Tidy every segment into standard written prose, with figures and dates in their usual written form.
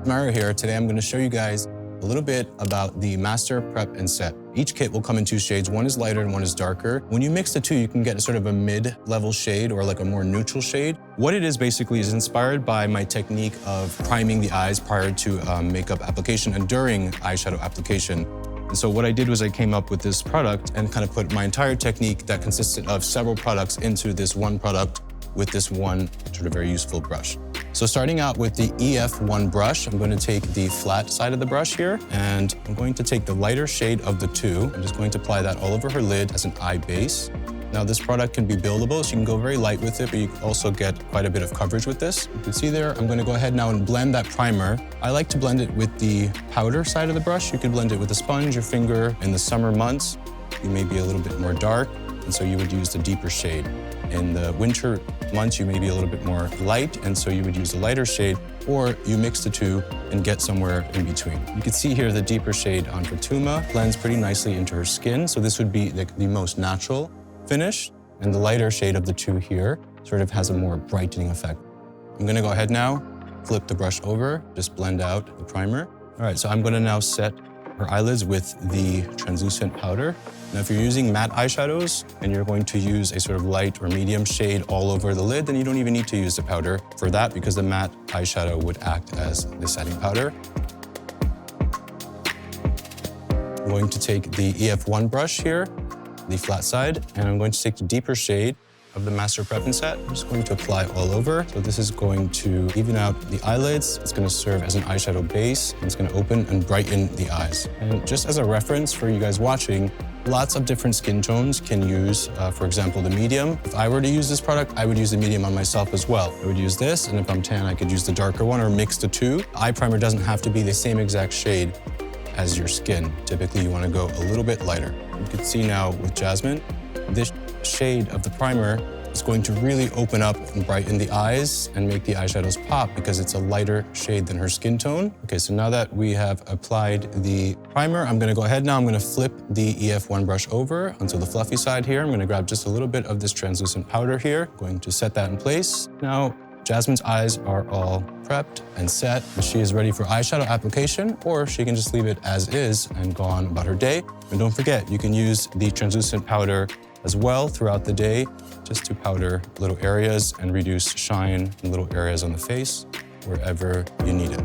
Mario here. Today I'm going to show you guys a little bit about the Master Prep and Set. Each kit will come in two shades. One is lighter and one is darker. When you mix the two, you can get sort of a mid-level shade or like a more neutral shade. What it is basically is inspired by my technique of priming the eyes prior to makeup application and during eyeshadow application. And so what I did was I came up with this product and kind of put my entire technique that consisted of several products into this one product with this one sort of very useful brush. So starting out with the EF1 brush, I'm going to take the flat side of the brush here, and I'm going to take the lighter shade of the two. I'm just going to apply that all over her lid as an eye base. Now this product can be buildable, so you can go very light with it, but you can also get quite a bit of coverage with this. You can see there, I'm going to go ahead now and blend that primer. I like to blend it with the powder side of the brush. You could blend it with a sponge or finger. In the summer months, you may be a little bit more dark, and so you would use the deeper shade. In the winter months, you may be a little bit more light, and so you would use a lighter shade, or you mix the two and get somewhere in between. You can see here the deeper shade on Fatuma blends pretty nicely into her skin, so this would be the most natural finish, and the lighter shade of the two here sort of has a more brightening effect. I'm gonna go ahead now, flip the brush over, just blend out the primer. All right, so I'm gonna now set her eyelids with the translucent powder. Now, if you're using matte eyeshadows and you're going to use a sort of light or medium shade all over the lid, then you don't even need to use the powder for that because the matte eyeshadow would act as the setting powder. I'm going to take the EF1 brush here, the flat side, and I'm going to take the deeper shade of the Master Prep and Set. I'm just going to apply all over. So this is going to even out the eyelids. It's going to serve as an eyeshadow base, and it's going to open and brighten the eyes. And just as a reference for you guys watching, lots of different skin tones can use, for example, the medium. If I were to use this product, I would use the medium on myself as well. I would use this, and if I'm tan, I could use the darker one or mix the two. Eye primer doesn't have to be the same exact shade as your skin. Typically, you want to go a little bit lighter. You can see now with Jasmine, this shade of the primer is going to really open up and brighten the eyes and make the eyeshadows pop because it's a lighter shade than her skin tone. Okay, so now that we have applied the primer, I'm gonna go ahead now, I'm gonna flip the EF1 brush over onto the fluffy side here. I'm gonna grab just a little bit of this translucent powder here, going to set that in place. Now, Jasmine's eyes are all prepped and set, and she is ready for eyeshadow application, or she can just leave it as is and go on about her day. And don't forget, you can use the translucent powder as well throughout the day, just to powder little areas and reduce shine in little areas on the face, wherever you need it.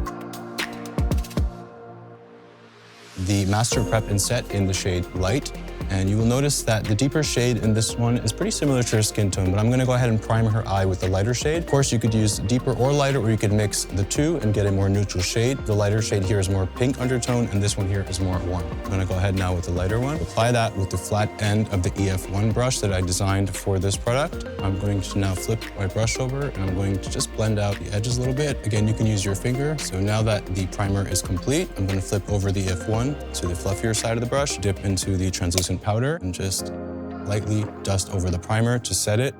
The Master Prep and Set in the shade Light, and you will notice that the deeper shade in this one is pretty similar to her skin tone, but I'm gonna go ahead and prime her eye with the lighter shade. Of course, you could use deeper or lighter, or you could mix the two and get a more neutral shade. The lighter shade here is more pink undertone, and this one here is more warm. I'm gonna go ahead now with the lighter one. Apply that with the flat end of the EF1 brush that I designed for this product. I'm going to now flip my brush over, and I'm going to just blend out the edges a little bit. Again, you can use your finger. So now that the primer is complete, I'm gonna flip over the EF1 to the fluffier side of the brush, dip into the translucent powder, and just lightly dust over the primer to set it.